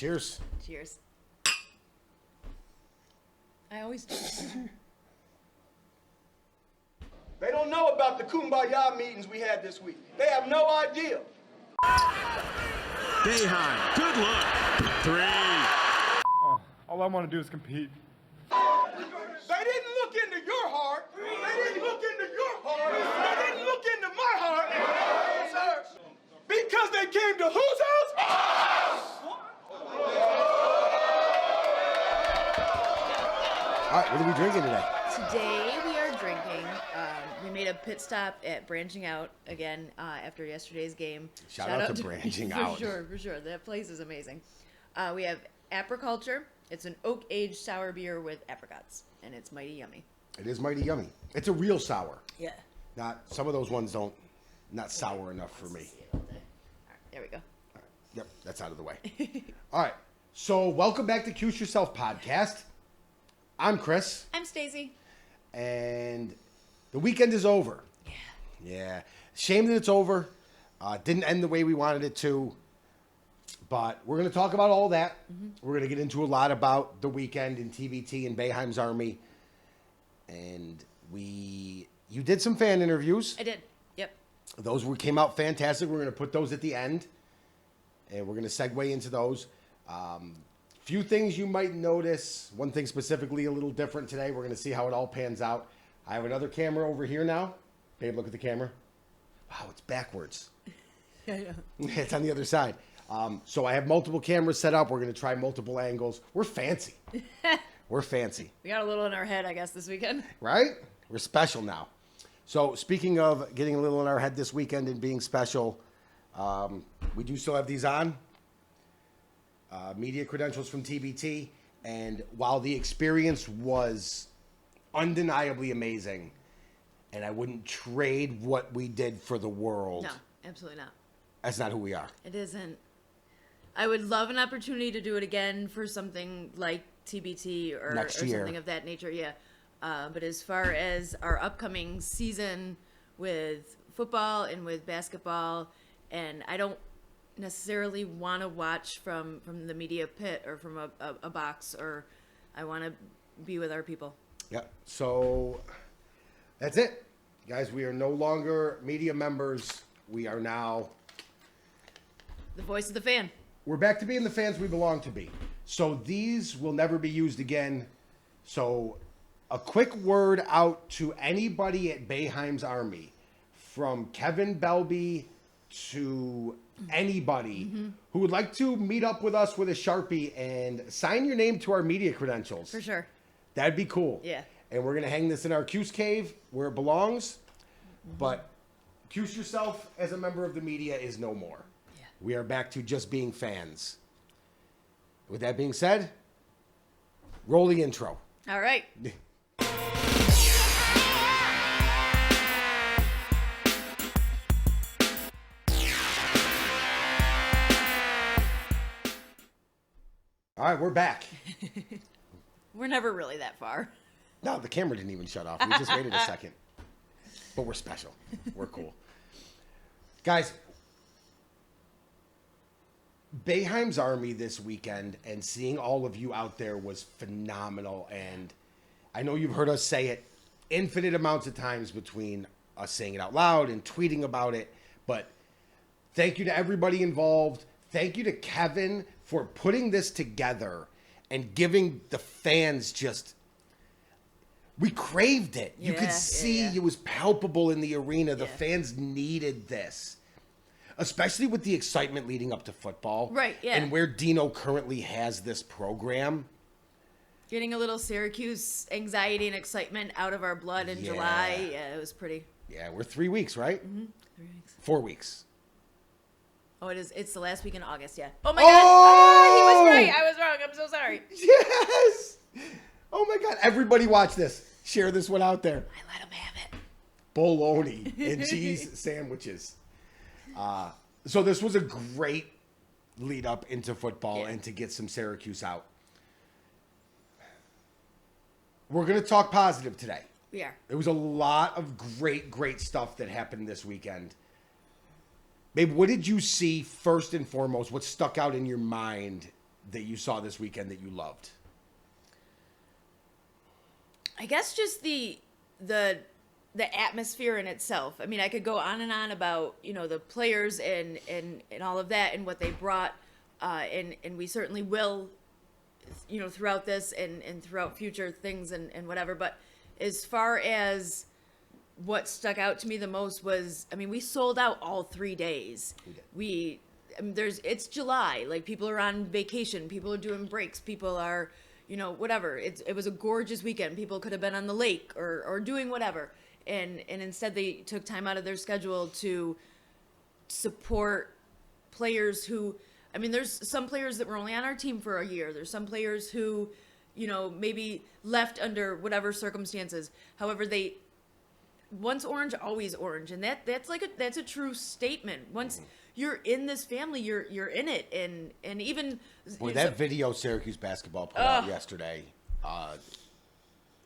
Cheers. Cheers. I always do. They don't know about the Kumbaya meetings we had this week. They have no idea. Boeheim, good look. 3. All I want to do is compete. They didn't look into your heart. They didn't look into your heart. They didn't look into my heart. Sir. Because they came to whose house? All right, what are we drinking today? Today we are drinking. We made a pit stop at Branching Out again after yesterday's game. Shout out to Branching Out. For sure. That place is amazing. We have Apriculture. It's an oak-aged sour beer with apricots, and it's mighty yummy. It is mighty yummy. It's a real sour. Yeah. Not some of those ones not sour enough for me. All right, there we go. Yep, that's out of the way. All right, so welcome back to Cuse Yourself podcast. I'm Chris. I'm Stacy. And the weekend is over. Yeah. Shame that it's over. Didn't end the way we wanted it to. But we're going to talk about all that. Mm-hmm. We're going to get into a lot about the weekend in TBT and Boeheims Army. And you did some fan interviews. I did. Yep. Those came out fantastic. We're going to put those at the end. And we're going to segue into those. Few things you might notice. One thing specifically a little different today. We're going to see how it all pans out. I have another camera over here now. Babe, look at the camera. Wow, it's backwards. Yeah. It's on the other side. So I have multiple cameras set up. We're going to try multiple angles. We're fancy. We're fancy. We got a little in our head, I guess, this weekend. Right? We're special now. So speaking of getting a little in our head this weekend and being special, we do still have these on. Media credentials from TBT. And while the experience was undeniably amazing, and I wouldn't trade what we did for the world. No, absolutely not. That's not who we are. It isn't. I would love an opportunity to do it again for something like TBT or something of that nature. Yeah. But as far as our upcoming season with football and with basketball, and I don't necessarily want to watch from the media pit or from a box, or I want to be with our people. Yeah. So that's it. Guys, we are no longer media members. We are now the voice of the fan. We're back to being the fans we belong to be. So these will never be used again. So a quick word out to anybody at Boeheims Army, from Kevin Belby to anybody who would like to meet up with us with a Sharpie and sign your name to our media credentials. For sure. That'd be cool. Yeah. And we're going to hang this in our Cuse cave where it belongs. But Cuse yourself as a member of the media is no more. Yeah. We are back to just being fans. With that being said, roll the intro. All right. All right, we're back. We're never really that far. No, the camera didn't even shut off. We just waited a second. But we're special. We're cool. Guys, Boeheims Army this weekend and seeing all of you out there was phenomenal. And I know you've heard us say it infinite amounts of times between us saying it out loud and tweeting about it. But thank you to everybody involved. Thank you to Kevin for putting this together and giving the fans just... We craved it. You could see it was palpable in the arena. The fans needed this. Especially with the excitement leading up to football. Right, yeah. And where Dino currently has this program. Getting a little Syracuse anxiety and excitement out of our blood in July. Yeah, it was pretty... Yeah, we're 3 weeks, right? Mm-hmm. 3 weeks. 4 weeks. Oh, it is. It's the last week in August, yeah. Oh, my God. Oh, he was right. I was wrong. I'm so sorry. Yes. Oh, my God. Everybody watch this. Share this one out there. I let him have it. Bologna and cheese sandwiches. So this was a great lead up into football and to get some Syracuse out. We're going to talk positive today. We are. There was a lot of great stuff that happened this weekend. Babe, what did you see first and foremost? What stuck out in your mind that you saw this weekend that you loved? I guess just the atmosphere in itself. I mean, I could go on and on about, the players and all of that and what they brought, and we certainly will, throughout this and throughout future things and whatever. But as far as what stuck out to me the most was, I mean, we sold out all 3 days. It's July, like people are on vacation, people are doing breaks, people are, whatever. It was a gorgeous weekend. People could have been on the lake or doing whatever. And instead they took time out of their schedule to support players who, I mean, there's some players that were only on our team for a year. There's some players who, maybe left under whatever circumstances. However, once orange, always orange. And that's a true statement. Once you're in this family, you're in it. And even that video Syracuse basketball put out yesterday,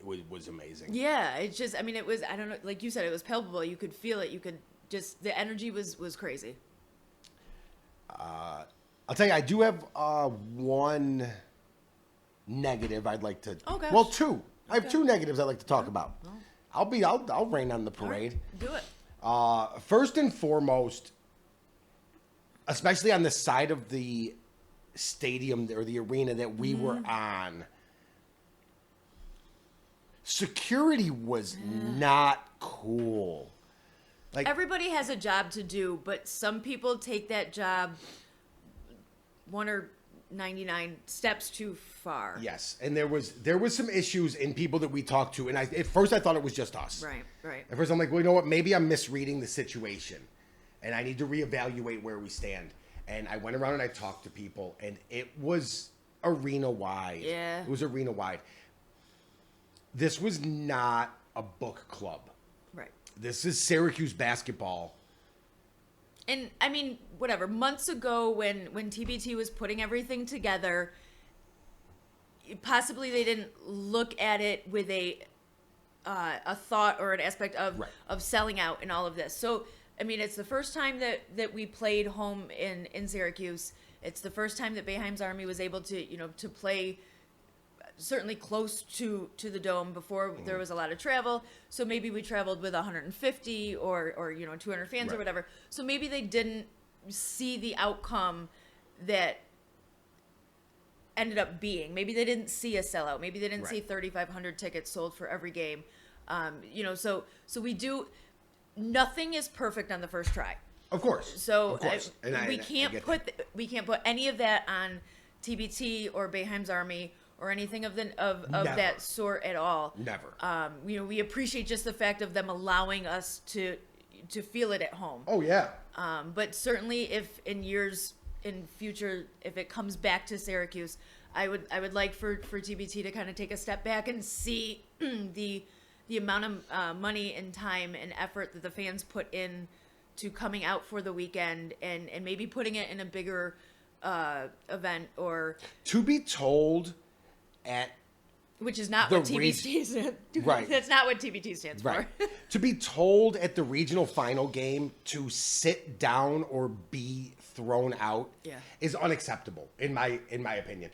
was amazing. Yeah, it's just, I mean, it was, I don't know, like you said, it was palpable. You could feel it. You could just, the energy was crazy. I'll tell you, I do have one negative I'd like to. Okay. Well, two. I have two negatives I'd like to talk about. I'll rain on the parade. Right. Do it. First and foremost, especially on the side of the stadium or the arena that we were on, security was not cool. Like, everybody has a job to do, but some people take that job 1 or 99 steps too far. yes, and there was some issues in people that we talked to, and at first I thought it was just us. Right. At first I'm like, well, you know what? Maybe I'm misreading the situation, and I need to reevaluate where we stand. And I went around and I talked to people, and it was arena-wide. Yeah. It was arena-wide. This was not a book club. Right. This is Syracuse basketball. And I mean, whatever, months ago when TBT was putting everything together, possibly they didn't look at it with a thought or an aspect of selling out and all of this. So, I mean, it's the first time that we played home in Syracuse. It's the first time that Boeheims Army was able to, to play certainly close to the dome. Before there was a lot of travel, so maybe we traveled with 150 or 200 fans or whatever. So maybe they didn't see the outcome that ended up being. Maybe they didn't see a sellout. Maybe they didn't see 3,500 tickets sold for every game. So we do. Nothing is perfect on the first try. Of course. So of course. we can't put any of that on TBT or Boeheims Army or anything of that sort at all. Never. We appreciate just the fact of them allowing us to feel it at home. Oh yeah. But certainly, if in years in future, if it comes back to Syracuse, I would like for TBT to kind of take a step back and see the amount of money and time and effort that the fans put in to coming out for the weekend and maybe putting it in a bigger event or to be told at which is not what TBT stands right. That's not what TBT stands for. To be told at the regional final game to sit down or be thrown out is unacceptable in my opinion.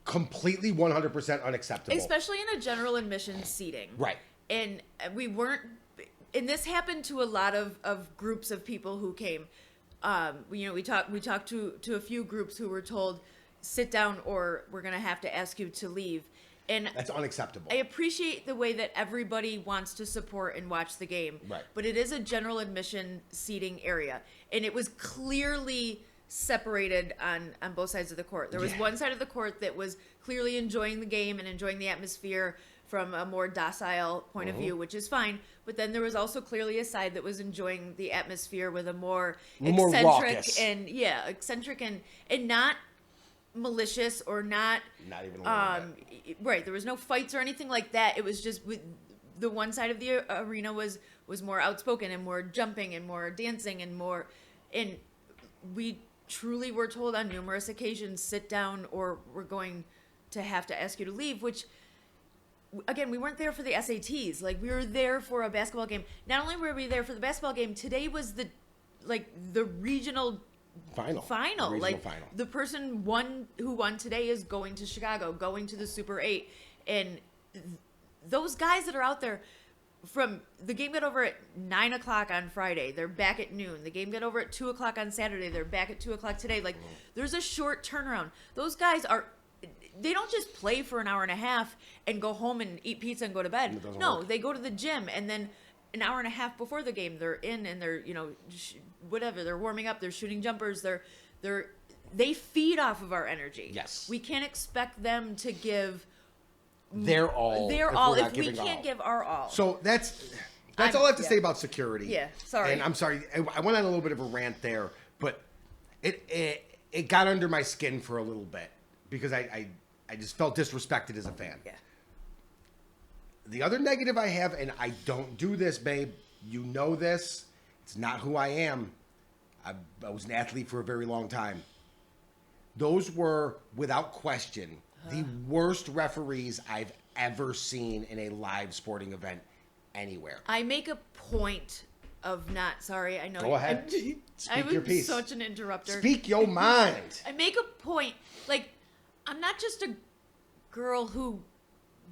Completely 100% unacceptable. Especially in a general admission seating. Right. And we weren't, and this happened to a lot of groups of people who came. We talked to a few groups who were told, sit down or we're going to have to ask you to leave. And that's unacceptable. I appreciate the way that everybody wants to support and watch the game. Right. But it is a general admission seating area. And it was clearly separated on both sides of the court. There was one side of the court that was clearly enjoying the game and enjoying the atmosphere from a more docile point of view, which is fine. But then there was also clearly a side that was enjoying the atmosphere with a more eccentric and not malicious or not even a little bit. Right. There was no fights or anything like that. It was just the one side of the arena was more outspoken and more jumping and more dancing and more, and we truly were told on numerous occasions, sit down or we're going to have to ask you to leave, which again, we weren't there for the SATs. Like, we were there for a basketball game. Not only were we there for the basketball game, today was the regional Final. Final. Regional Like final. the person who won today is going to Chicago, going to the Super 8. And those guys that are out there, from the game got over at 9 o'clock on Friday, they're back at noon. The game got over at 2 o'clock on Saturday, they're back at 2 o'clock today. Like there's a short turnaround. Those guys they don't just play for an hour and a half and go home and eat pizza and go to bed. No, work. they go to the gym, and then an hour and a half before the game, they're in and they're, whatever, they're warming up, they're shooting jumpers, they feed off of our energy. Yes. We can't expect them to give Their all. if we can't give our all. So that's all I have to say about security. Yeah, sorry. And I'm sorry, I went on a little bit of a rant there, but it got under my skin for a little bit because I just felt disrespected as a fan. Yeah. The other negative I have, and I don't do this, babe. You know this. It's not who I am. I was an athlete for a very long time. Those were, without question, the worst referees I've ever seen in a live sporting event anywhere. I make a point of not, sorry, I know. Go ahead. I'm your piece. such an interrupter. Speak your mind. I make a point, like, I'm not just a girl who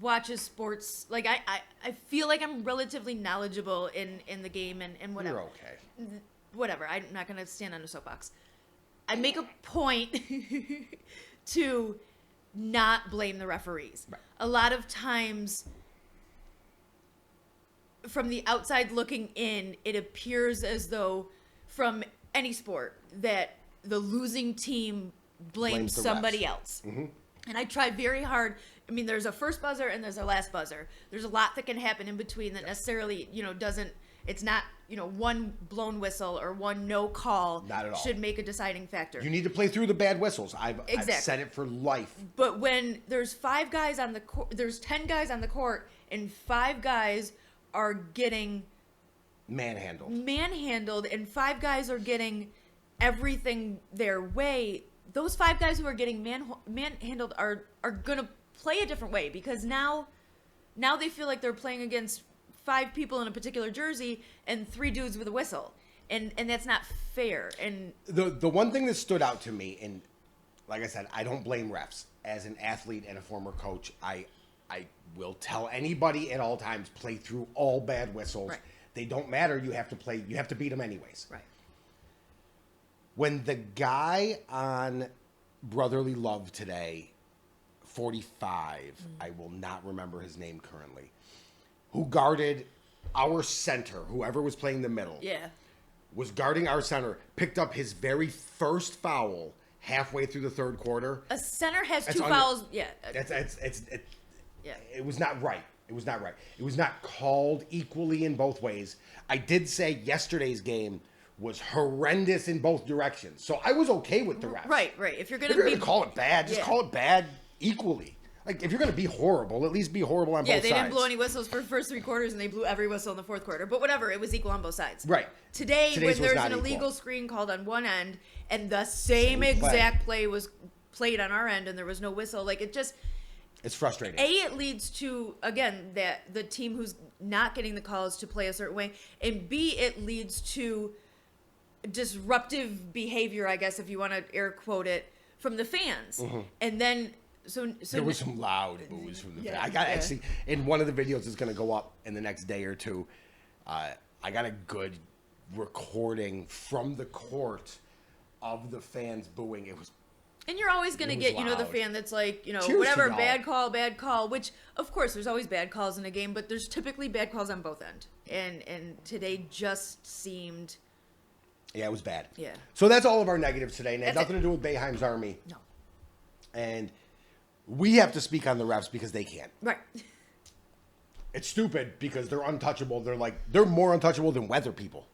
watches sports. Like, I feel like I'm relatively knowledgeable in the game and whatever. You're okay. Whatever, I'm not going to stand on a soapbox. I make a point to not blame the referees. Right. A lot of times, from the outside looking in, it appears as though from any sport that the losing team blames the somebody refs. else. Mm-hmm. And I try very hard. I mean, there's a first buzzer and there's a last buzzer. There's a lot that can happen in between that necessarily, doesn't, it's not, one blown whistle or one no call Not at all. should make a deciding factor. You need to play through the bad whistles. I've said it for life. But when there's 5 guys on the court, there's 10 guys on the court, and 5 guys are getting manhandled, and 5 guys are getting everything their way. Those 5 guys who are getting manhandled are gonna play a different way because now they feel like they're playing against 5 people in a particular jersey and 3 dudes with a whistle, and that's not fair. And the one thing that stood out to me, and like I said, I don't blame refs. As an athlete and a former coach, I will tell anybody at all times, play through all bad whistles. Right. They don't matter. You have to beat them anyways. right. When the guy on Brotherly Love today, 45, I will not remember his name currently, who guarded our center, whoever was playing the middle, was guarding our center, picked up his very first foul halfway through the third quarter. A center has 2 fouls. Yeah. It was not right. It was not right. It was not called equally in both ways. I did say yesterday's game was horrendous in both directions, so I was okay with the refs. Right. If you're If you're gonna call it bad, just call it bad equally. Like, if you're going to be horrible, at least be horrible on both sides. Yeah, they didn't blow any whistles for the first 3 quarters, and they blew every whistle in the fourth quarter. But whatever, it was equal on both sides. Right. Today's when there's an equal. illegal screen called on one end, and the same exact play was played on our end, and there was no whistle, like, it just... It's frustrating. It leads to, again, that the team who's not getting the calls to play a certain way, and B, it leads to disruptive behavior, I guess, if you want to air quote it, from the fans. Mm-hmm. And then... So there was some loud boos from the fans. Actually, in one of the videos that's going to go up in the next day or two, I got a good recording from the court of the fans booing. It was... And you're always going to get, loud. The fan that's like, Cheers whatever, to y'all. bad call, which, of course, there's always bad calls in a game, but there's typically bad calls on both ends. And today just seemed... Yeah, it was bad. Yeah. So that's all of our negatives today. And it had That's nothing to do with Boeheims Army. No. And we have to speak on the refs because they can't. Right. It's stupid because they're untouchable. They're more untouchable than weather people.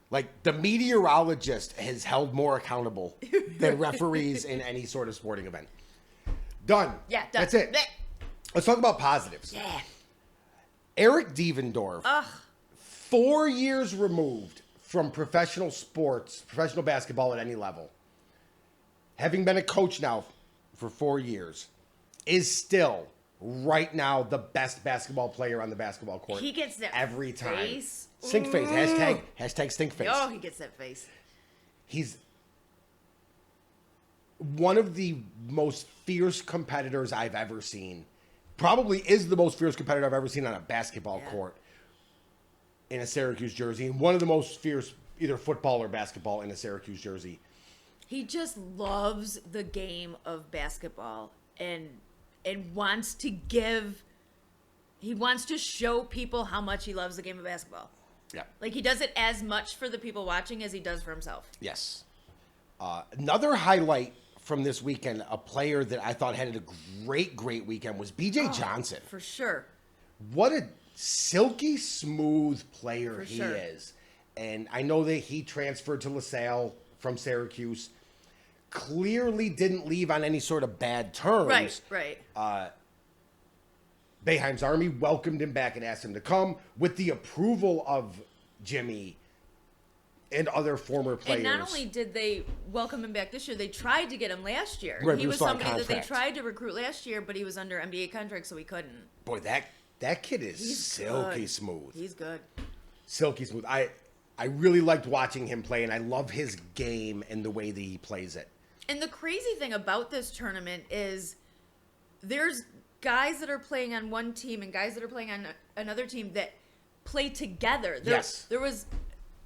Like, the meteorologist is held more accountable than referees in any sort of sporting event. Done. Yeah, done. That's it. Let's talk about positives. Yeah. Eric Devendorf, 4 years removed from professional sports, professional basketball at any level, having been a coach now for 4 years, is still right now the best basketball player on the basketball court. He gets that every time. face. Stink face. Hashtag stink face. Oh, he gets that face. He's one of the most fierce competitors I've ever seen. Probably is the most fierce competitor I've ever seen on a basketball court in a Syracuse jersey. And one of the most fierce, either football or basketball, in a Syracuse jersey. He just loves the game of basketball and wants to give. He wants to show people how much he loves the game of basketball. Yeah. Like, he does it as much for the people watching as he does for himself. Yes. Another highlight from this weekend, a player that I thought had a great weekend, was B.J. Johnson. For sure. What a silky smooth player For he sure. is. And I know that he transferred to LaSalle from Syracuse. Clearly didn't leave on any sort of bad terms. Right. Boeheims Army welcomed him back and asked him to come with the approval of Jimmy and other former players. And not only did they welcome him back this year, they tried to get him last year. Right, he he was was still on somebody that they contract. tried to recruit last year, but he was under NBA contract, so he couldn't. Boy, that kid is He's silky good. smooth. He's good. Silky smooth. I really liked watching him play, and I love his game and the way that he plays it. And the crazy thing about this tournament is there's guys that are playing on one team and guys that are playing on another team that play together. There was,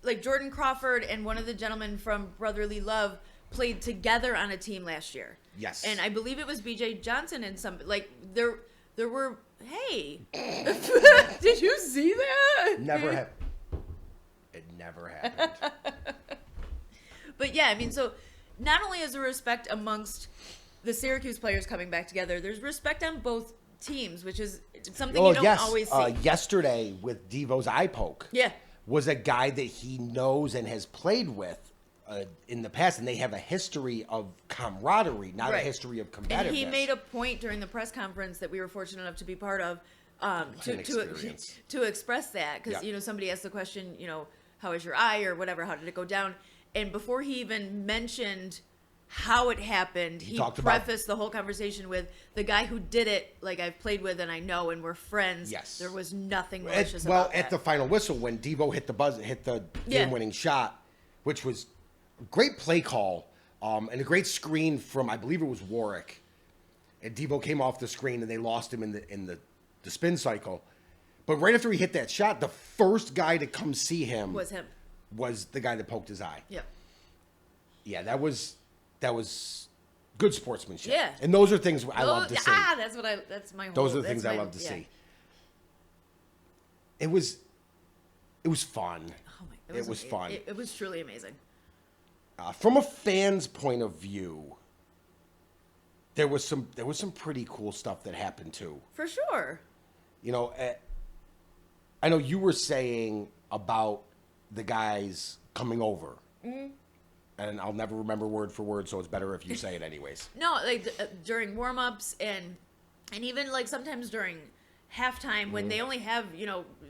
like, Jordan Crawford and one of the gentlemen from Brotherly Love played together on a team last year. Yes. And I believe it was B.J. Johnson and some, like, there were, hey, did you see that? Never happened. It never happened. But yeah, I mean, so not only is there respect amongst the Syracuse players coming back together, there's respect on both teams, which is something you don't always see. Yesterday with Devo's eye poke. Yeah. Was a guy that he knows and has played with in the past, and they have a history of camaraderie, not a history of competitiveness. And he made a point during the press conference that we were fortunate enough to be part of to express that, because somebody asked the question, how is your eye or whatever, how did it go down, and before he even mentioned how it happened, he prefaced the whole conversation with, the guy who did it, like, I've played with and I know and we're friends. Yes. There was nothing malicious about that. At the final whistle, when Devo hit the game-winning shot, which was a great play call, and a great screen from, I believe it was Warwick, and Devo came off the screen and they lost him in the spin cycle. But right after he hit that shot, the first guy to come see him was the guy that poked his eye. Yep. Yeah, that was good sportsmanship. Yeah. And those are things I love to see. That's my whole. Those are the things I love to see. It was fun. Oh my, it was fun. It was truly amazing. From a fan's point of view, there was some pretty cool stuff that happened too. For sure. I know you were saying about the guys coming over. Mm-hmm. And I'll never remember word for word, so it's better if you say it anyways. No, like during warm-ups and even like sometimes during halftime when they only have,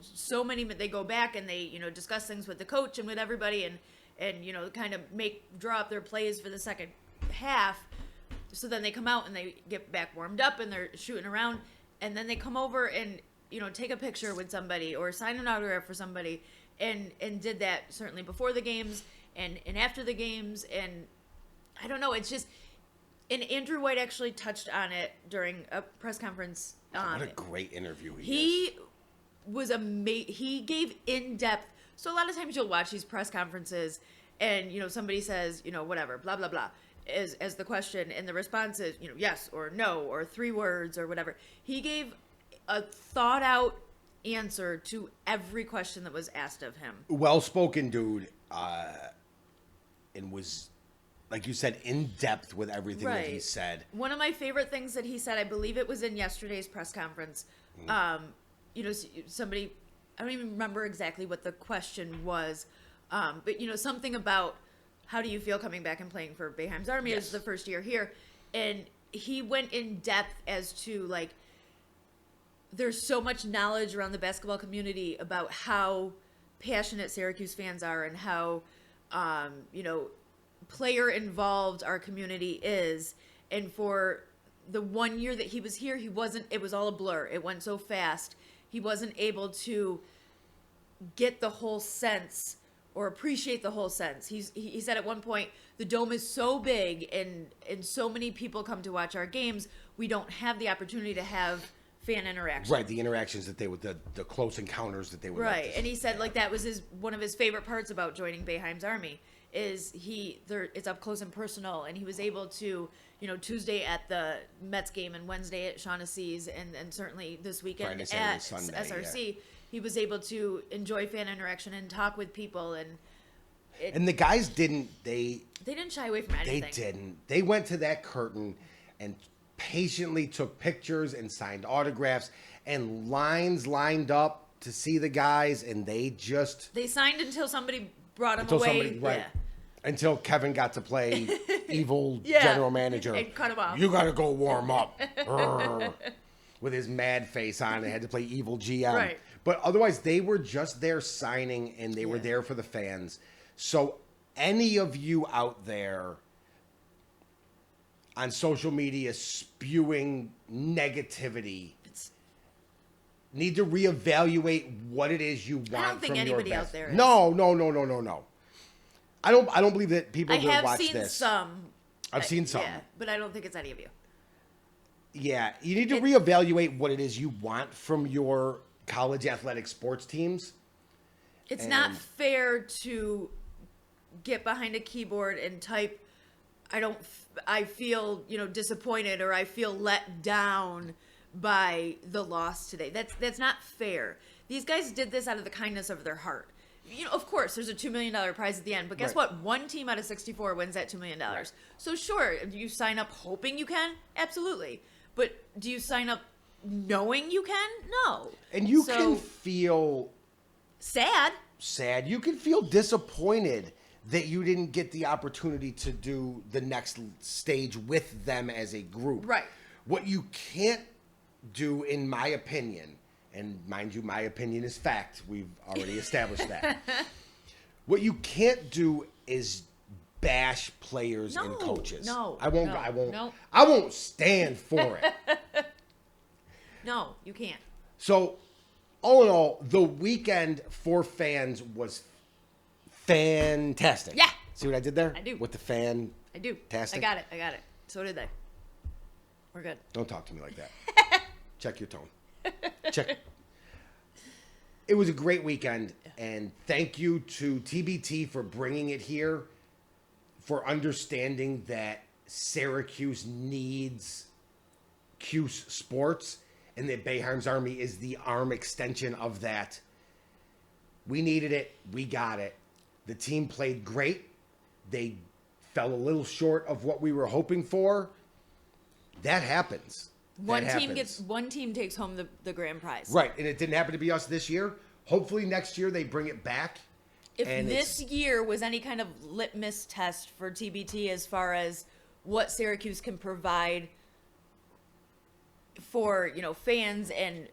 so many, they go back and they, discuss things with the coach and with everybody and kind of draw up their plays for the second half. So then they come out and they get back warmed up and they're shooting around, and then they come over and, take a picture with somebody or sign an autograph for somebody, and did that certainly before the games and after the games. And I don't know, it's just, and Andrew White actually touched on it during a press conference. What a great interview he was amazing. He gave in-depth. So a lot of times you'll watch these press conferences and, somebody says, whatever, blah, blah, blah, as the question, and the response is, yes or no or 3 words or whatever. He gave a thought-out answer to every question that was asked of him. Well-spoken dude, and was, like you said, in depth with everything that he said. One of my favorite things that he said, I believe it was in yesterday's press conference. Somebody, I don't even remember exactly what the question was, but something about how do you feel coming back and playing for Boeheims Army as the first year here, and he went in depth as to, like, there's so much knowledge around the basketball community about how passionate Syracuse fans are and how, player involved our community is. And for the 1 year that he was here, it was all a blur. It went so fast. He wasn't able to get the whole sense or appreciate the whole sense. He said at one point, the Dome is so big and so many people come to watch our games, we don't have the opportunity to have fan interaction. Right, the interactions that they would, the close encounters that they would. Right, like to and he see. said like that was one of his favorite parts about joining Boeheims Army is it's up close and personal, and he was able to, Tuesday at the Mets game and Wednesday at Shaughouts and certainly this weekend Friday, Saturday, at Sunday, SRC, yeah. he was able to enjoy fan interaction and talk with people, And the guys didn't. They didn't shy away from anything. They didn't. They went to that curtain and patiently took pictures and signed autographs, and lines lined up to see the guys, and they signed until somebody brought them away. Right. Until Kevin got to play evil Yeah. general manager. And cut him off. You got to go warm up. Urgh. With his mad face on, and had to play evil GM. Right. But otherwise, they were just there signing, and they were there for the fans. So any of you out there on social media spewing negativity need to reevaluate what it is you want. I don't think from anybody your out best. there is. No. I don't believe that people I will have watch seen this. some. I've seen some. Yeah, but I don't think it's any of you. Yeah, you need to reevaluate what it is you want from your college athletic sports teams. It's not fair to get behind a keyboard and type, I feel, disappointed, or I feel let down by the loss today. That's not fair. These guys did this out of the kindness of their heart. Of course, there's a $2 million prize at the end, but guess what? One team out of 64 wins that $2 million. Right. So sure, do you sign up hoping you can? Absolutely. But do you sign up knowing you can? No. And you can feel sad. You can feel disappointed that you didn't get the opportunity to do the next stage with them as a group. Right. What you can't do, in my opinion, and mind you, my opinion is fact. We've already established that. What you can't do is bash players and coaches. No. I won't. No, I won't. no. I won't stand for it. No, you can't. So, all in all, the weekend for fans was fantastic. Yeah. See what I did there? I do. With the fan. I do. Fantastic. I got it. So did they. We're good. Don't talk to me like that. Check your tone. Check. It was a great weekend, and thank you to TBT for bringing it here, for understanding that Syracuse needs Cuse sports, and that Boeheims Army is the arm extension of that. We needed it. We got it. The team played great. They fell a little short of what we were hoping for. That happens. One team takes home the grand prize. Right, and it didn't happen to be us this year. Hopefully next year they bring it back. If this year was any kind of litmus test for TBT as far as what Syracuse can provide for, fans, and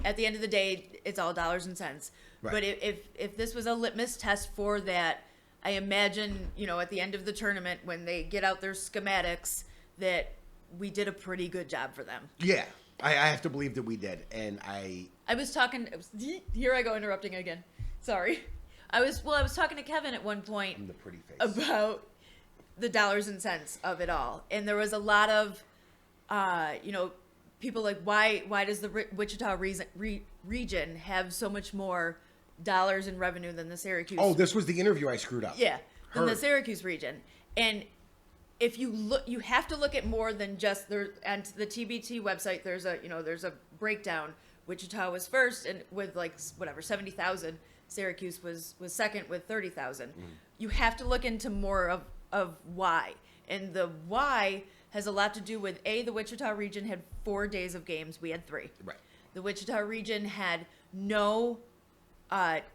at the end of the day, it's all dollars and cents. Right. But if this was a litmus test for that, I imagine, at the end of the tournament when they get out their schematics, that we did a pretty good job for them. Yeah, I have to believe that we did, and I was talking. Here I go interrupting again. Sorry. I was talking to Kevin at one point I'm the pretty face. about the dollars and cents of it all, and there was a lot of, people like, why does the Wichita region have so much more dollars in revenue than the Syracuse? Oh, this was the interview I screwed up. Yeah, than the Syracuse region, and if you look, you have to look at more than just there. And the TBT website, there's a breakdown. Wichita was first, and with 70,000. Syracuse was second with 30,000. You have to look into more of why, and the why has a lot to do with the Wichita region had 4 days of games. We had 3. Right. The Wichita region had no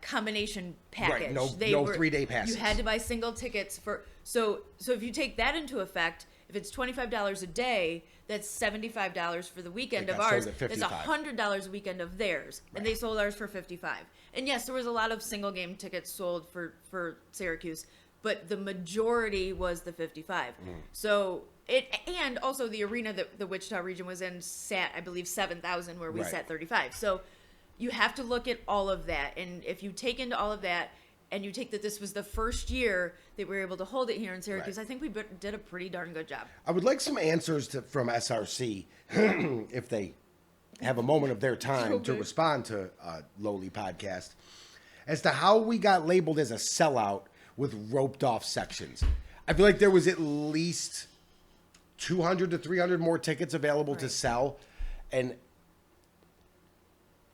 combination package. Right, no 3-day passes. You had to buy single tickets for. So if you take that into effect, if it's $25 a day, that's $75 for the weekend It of got ours. sold at That's $55. $100 a weekend of theirs, and they sold ours for $55. And yes, there was a lot of single game tickets sold for Syracuse, but the majority was the $55. So and also the arena that the Wichita region was in sat, I believe, 7,000, where we Right. sat 35. So you have to look at all of that, and if you take into all of that, and you take that this was the first year that we were able to hold it here in Syracuse, Right. I think we did a pretty darn good job. I would like some answers from SRC if they have a moment of their time to Okay. respond to Lowly Podcast as to how we got labeled as a sellout with roped off sections. I feel like there was at least 200 to 300 more tickets available to Right. sell. And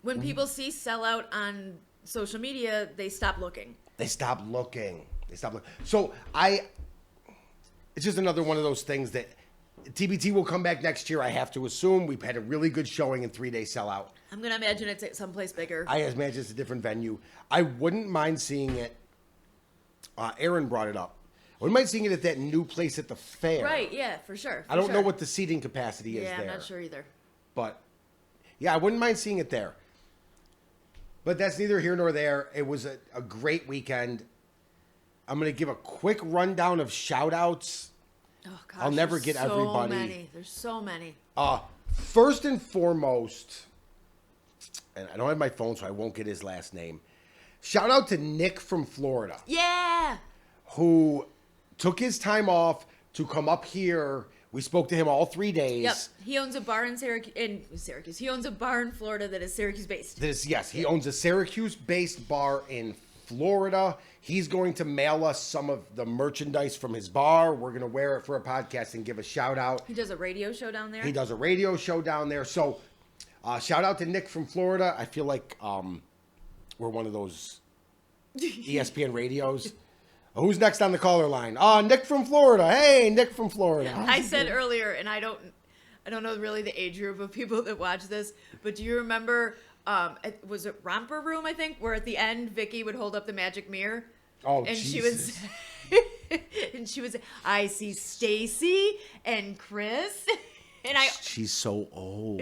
When people see sellout on social media, they stop looking. they stopped looking. So it's just another one of those things that TBT will come back next year. I have to assume we've had a really good showing in 3-day sellout. I'm going to imagine it's at someplace bigger. I imagine it's a different venue. I wouldn't mind seeing it. Aaron brought it up. I wouldn't mind seeing it at that new place at the fair. Right, yeah, for sure. I don't know what the seating capacity is Yeah, there. I'm not sure either. But yeah, I wouldn't mind seeing it there. But that's neither here nor there. It was a great weekend. I'm going to give a quick rundown of shout-outs. Oh, gosh, I'll never there's get everybody. There's so many. First and foremost, and I don't have my phone, so I won't get his last name. Shout out to Nick from Florida, Yeah. who took his time off to come up here. We spoke to him all 3 days. Yep. He owns a bar in Syracuse. He owns a bar in Florida that is Syracuse-based. Yes, he owns a Syracuse-based bar in Florida. He's going to mail us some of the merchandise from his bar. We're going to wear it for a podcast and give a shout out. He does a radio show down there. He does a radio show down there. So, shout out to Nick from Florida. I feel like we're one of those ESPN radios. Who's next on the caller line? Nick from Florida. Hey, Nick from Florida. I said earlier, and I don't know really the age group of people that watch this, but do you remember? Was it Romper Room? I think where at the end Vicky would hold up the magic mirror. Oh, and Jesus. she was. I see Stacy and Chris, and I. She's so old.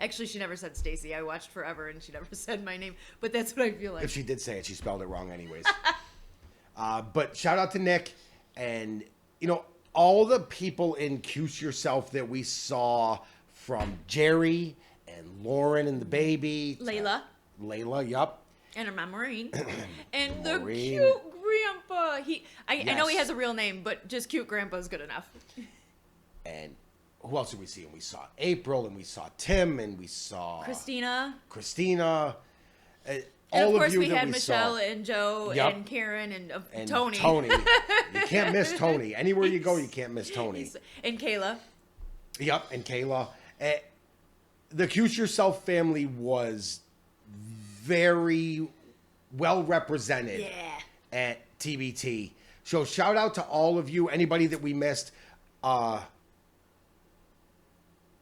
Actually, she never said Stacy. I watched forever, and she never said my name. But that's what I feel like. If she did say it, she spelled it wrong anyways. But shout out to Nick and, all the people in Cuse Yourself that we saw, from Jerry and Lauren and the baby. Layla, yup. and her mom Maureen, and the Maureen. cute grandpa. I know he Yes. has a real name, but just cute grandpa is good enough. And who else did we see? And we saw April, and we saw Tim, and we saw Christina. And And of course, you we that had we Michelle saw. and Joe Yup. and Karen and, And Tony. You can't miss Tony. Anywhere you go, you can't miss Tony. And Kayla. Yep, and Kayla. The Cuse Yourself family was very well represented at TBT. So shout out to all of you. Anybody that we missed.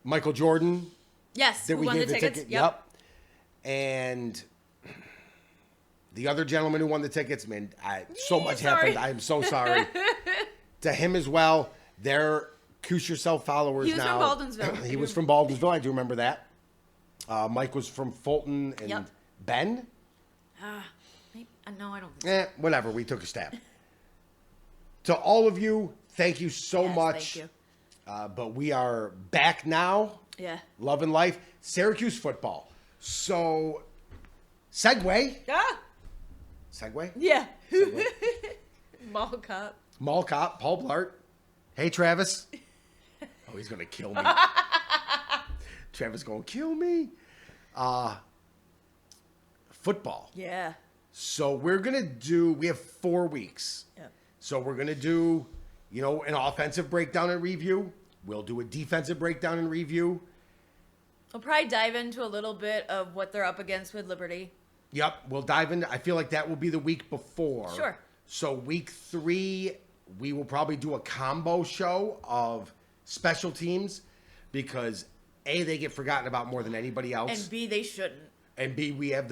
Michael Jordan. Yes, That who we won the gave the tickets. ticket. Yep. And the other gentleman who won the tickets, man, so much sorry. happened. I am so sorry. To him as well. They're Cuse Yourself followers He was now. from Baldwinsville. He was from Baldwinsville. I do remember that. Mike was from Fulton and Yep. Ben. No, I don't think so. Whatever. We took a stab. To all of you, thank you so Yes, much. thank you. But we are back now. Yeah. Love and life. Syracuse football. So, segue. Segue? Yeah. Mall cop. Mall cop, Paul Blart. Hey, Travis. Oh, he's going to kill me. Travis going to kill me. Football. Yeah. So we're going to do, we have 4 weeks. Yep. So we're going to do, an offensive breakdown and review. We'll do a defensive breakdown and review. We'll probably dive into a little bit of what they're up against with Liberty. Yep, we'll dive into, I feel like that will be the week before. Sure. So week 3, we will probably do a combo show of special teams because A, they get forgotten about more than anybody else. And B, they shouldn't. And B, we have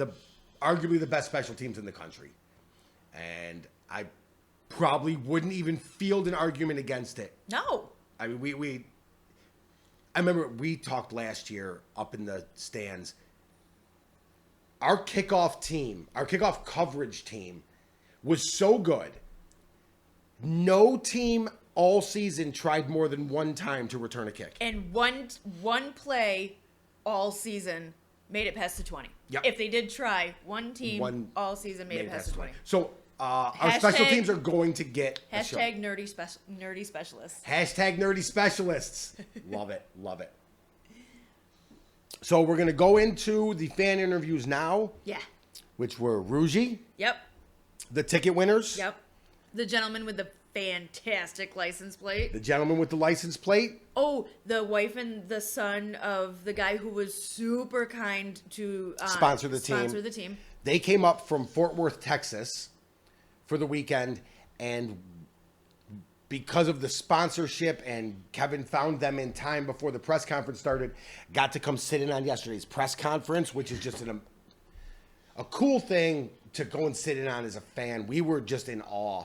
arguably the best special teams in the country. And I probably wouldn't even field an argument against it. No. I mean, I remember we talked last year up in the stands. Our kickoff coverage team was so good. No team all season tried more than one time to return a kick. And one play all season made it past the 20. Yep. If they did try, one team all season made it past the 20. So our special teams are going to get a show. Hashtag nerdy specialists. Hashtag nerdy specialists. Love it. Love it. So we're going to go into the fan interviews now. Yeah. Which were Rudy. Yep. The ticket winners. Yep. The gentleman with the fantastic license plate. The gentleman with the license plate. Oh, the wife and the son of the guy who was super kind to sponsor the team. They came up from Fort Worth, Texas for the weekend, and because of the sponsorship and Kevin found them in time before the press conference started, got to come sit in on yesterday's press conference, which is just a cool thing to go and sit in on as a fan. We were just in awe.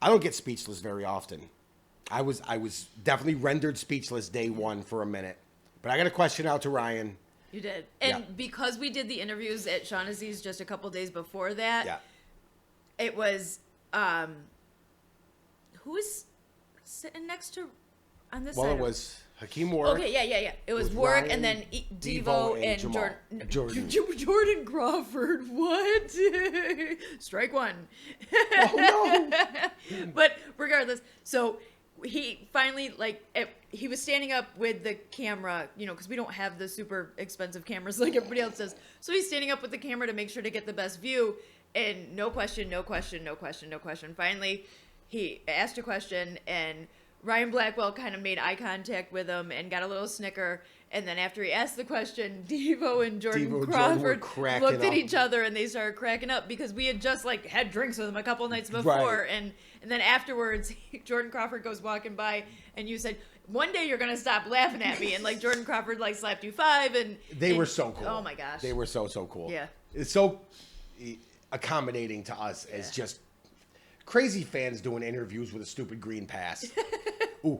I don't get speechless very often. I was definitely rendered speechless day one for a minute. But I got a question out to Ryan. You did. And because we did the interviews at Shaughnessy's just a couple days before that, it was who was sitting next to on this side? Well, it was Hakeem Warwick. Okay, yeah. It was Warwick Ryan, and then Devo and Jordan Crawford. What? Strike one. Oh, no. But regardless, so he finally, he was standing up with the camera, because we don't have the super expensive cameras like everybody else does. So he's standing up with the camera to make sure to get the best view. And no question. Finally, he asked a question, and Ryan Blackwell kind of made eye contact with him and got a little snicker. And then after he asked the question, Devo and Jordan Crawford looked at each other and they started cracking up because we had just had drinks with him a couple nights before. Right. And then afterwards, Jordan Crawford goes walking by and you said, one day you're going to stop laughing at me. And Jordan Crawford slapped you five. And they were so cool. Oh my gosh. They were so cool. Yeah. It's so accommodating to us as just crazy fans doing interviews with a stupid green pass. Ooh.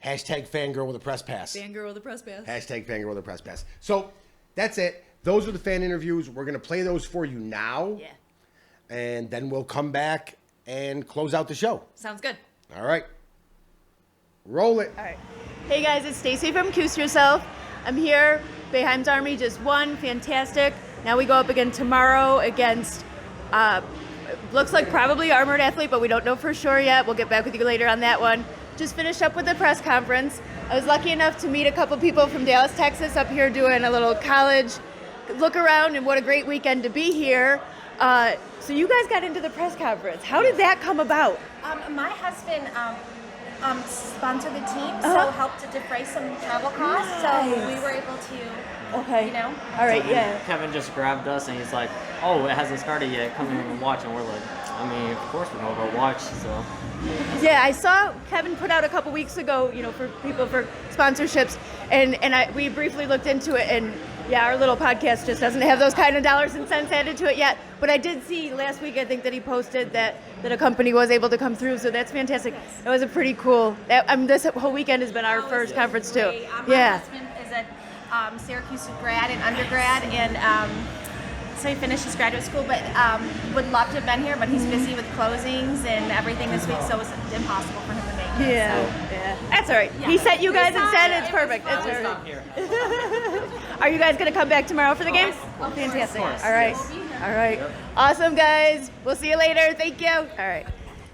Hashtag fangirl with a press pass. Fangirl with a press pass. Hashtag fangirl with a press pass. So that's it. Those are the fan interviews. We're going to play those for you now. Yeah. And then we'll come back and close out the show. Sounds good. All right. Roll it. All right. Hey guys, it's Stacy from Cuse Yourself. I'm here. Boeheims Army just won. Fantastic. Now we go up again tomorrow against, looks like probably Armored Athlete, but we don't know for sure yet. We'll get back with you later on that one. Just finished up with the press conference. I was lucky enough to meet a couple people from Dallas, Texas up here doing a little college look around, and what a great weekend to be here. So you guys got into the press conference. How did that come about? My husband sponsored the team, so helped to defray some travel costs. So we were able to, All right, Kevin just grabbed us and he's like, "Oh, it hasn't started yet. Come in and watch." And we're like, of course we're gonna go watch. So. Yeah, I saw Kevin put out a couple weeks ago, for people for sponsorships, and we briefly looked into it, and yeah, our little podcast just doesn't have those kind of dollars and cents added to it yet. But I did see last week, I think that he posted that a company was able to come through, so that's fantastic. That was a pretty cool. This whole weekend has been our first conference too. My husband is a Syracuse grad and undergrad, and so he finished his graduate school, but would love to have been here, but he's busy with closings and everything this week, so it was impossible for him to make it. Yeah. That's all right. Yeah. He sent you guys instead. It's perfect. It's perfect. Are you guys going to come back tomorrow for the game? Oh, fantastic. All right. All right. Awesome, guys. We'll see you later. Thank you. All right.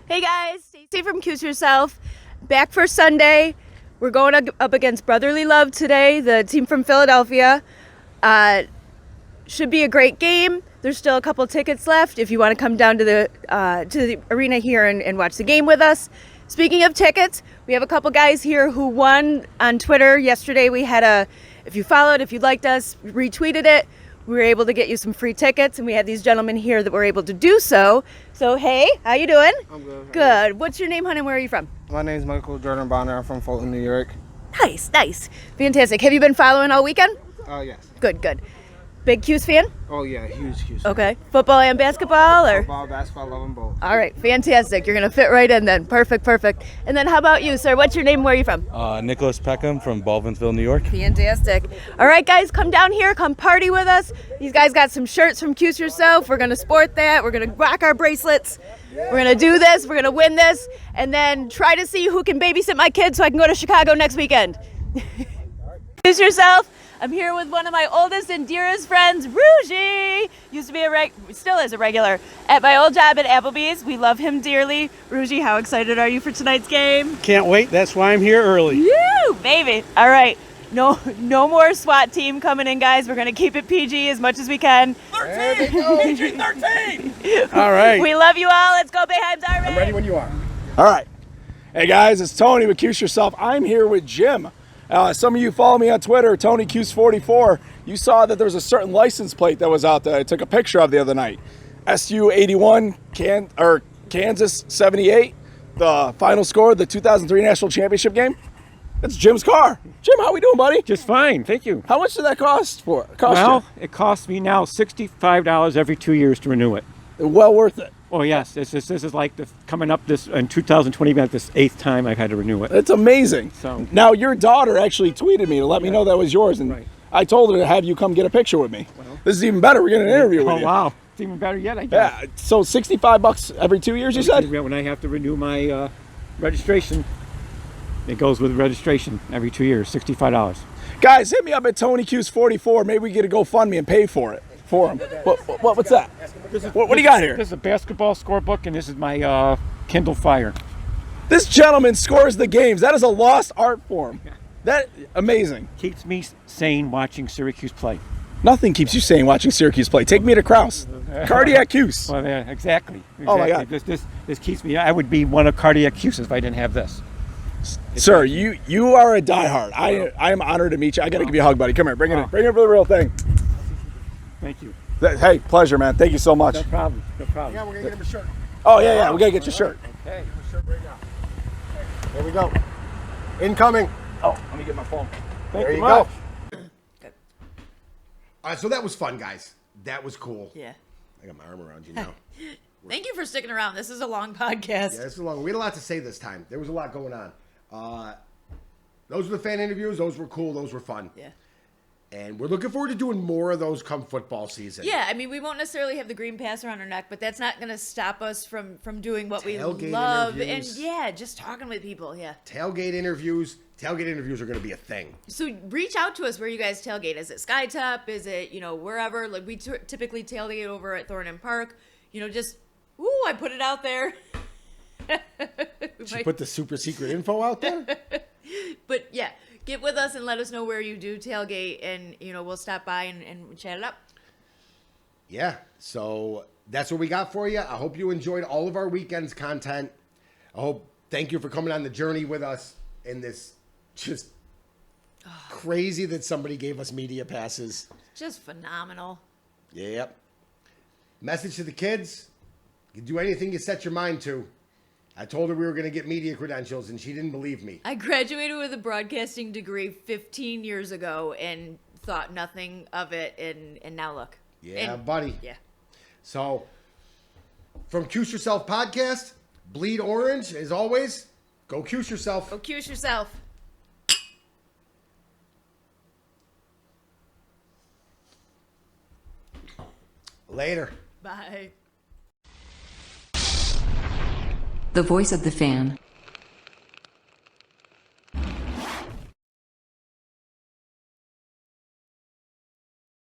Hey, guys. Stacy from Cuse Yourself. Back for Sunday. We're going up against Brotherly Love today, the team from Philadelphia. Should be a great game. There's still a couple tickets left if you want to come down to the arena here and watch the game with us. Speaking of tickets, we have a couple guys here who won on Twitter. Yesterday we had if you followed, if you liked us, retweeted it, we were able to get you some free tickets, and we had these gentlemen here that were able to do so. So hey, how you doing? I'm good. Good. What's your name, hon, and where are you from? My name's Michael Jordan Bonner. I'm from Fulton, New York. Nice. Fantastic. Have you been following all weekend? Yes. Good. Big Cuse fan? Oh yeah, huge Cuse. Okay. Football and basketball, or? Football, basketball, love them both. All right, fantastic. You're gonna fit right in then. Perfect. And then how about you, sir? What's your name? Where are you from? Nicholas Peckham from Baldwinsville, New York. Fantastic. All right, guys, come down here. Come party with us. These guys got some shirts from Cuse Yourself. We're gonna sport that. We're gonna rock our bracelets. We're gonna do this. We're gonna win this, and then try to see who can babysit my kids so I can go to Chicago next weekend. Cuse Yourself. I'm here with one of my oldest and dearest friends, Rudy. Used to be still is a regular at my old job at Applebee's. We love him dearly. Rudy, how excited are you for tonight's game? Can't wait. That's why I'm here early. Woo, baby. All right. No more SWAT team coming in, guys. We're going to keep it PG as much as we can. 13! PG-13! All right. We love you all. Let's go, Boeheims Army. I'm ready when you are. All right. Hey, guys, it's Tony with Cuse Yourself. I'm here with Jim. Some of you follow me on Twitter, Tony Cuse44. You saw that there was a certain license plate that was out there I took a picture of the other night. SU81, Kansas 78, the final score of the 2003 National Championship game. It's Jim's car. Jim, how we doing, buddy? Just fine, thank you. How much did that cost you? It costs me now $65 every 2 years to renew it. Well worth it. Oh yes, this is like coming up this in 2020. About this 8th time I've had to renew it. It's amazing. So now your daughter actually tweeted me to let me know that was yours, and I told her to have you come get a picture with me. Well, this is even better. We're getting an interview with you. Oh wow, it's even better yet. I guess. Yeah. So $65 every 2 years, you said? When I have to renew my registration. It goes with registration every 2 years, $65. Guys, hit me up at TonyCuse44. Maybe we get a GoFundMe and pay for it for him. What's that? What do you got here? This is a basketball scorebook, and this is my Kindle Fire. This gentleman scores the games. That is a lost art form. That amazing. Keeps me sane watching Syracuse play. Nothing keeps you sane watching Syracuse play. Take me to Kraus. Cardiac Cuse. Well, yeah, exactly. Oh my God. This keeps me. I would be one of Cardiac Cuses if I didn't have this. Sir, you are a diehard. I am honored to meet you. I got to give you a hug, buddy. Come here. Bring it in. Bring it for the real thing. Thank you. Hey, pleasure, man. Thank you so much. No problem. No problem. Yeah, we're going to get him a shirt. Oh, yeah. We got to get your shirt. Okay. Shirt right now. There we go. Incoming. Oh, let me get my phone. There you go. All right, so that was fun, guys. That was cool. Yeah. I got my arm around you now. Thank you for sticking around. This is a long podcast. Yeah, this is long. We had a lot to say this time. There was a lot going on. Those were the fan interviews. Those were cool. Those were fun. Yeah. And we're looking forward to doing more of those come football season. Yeah, I mean, we won't necessarily have the green pass around our neck, but that's not going to stop us from doing what Tailgate we love. interviews. And yeah, just talking with people. Yeah. Tailgate interviews. Tailgate interviews are going to be a thing. So reach out to us where you guys tailgate. Is it Skytop? Is it, wherever? Like we typically tailgate over at Thornton Park. Just, I put it out there. She put the super secret info out there? But yeah, get with us and let us know where you do tailgate, and we'll stop by and chat it up. Yeah, so that's what we got for you. I hope you enjoyed all of our weekend's content. Thank you for coming on the journey with us in this just crazy that somebody gave us media passes. Just phenomenal. Yep. Message to the kids. You can do anything you set your mind to. I told her we were going to get media credentials, and she didn't believe me. I graduated with a broadcasting degree 15 years ago and thought nothing of it, and now look. Yeah, buddy. Yeah. So, from Cuse Yourself Podcast, bleed orange, as always. Go Cuse yourself. Go Cuse yourself. Later. Bye. The voice of the fan.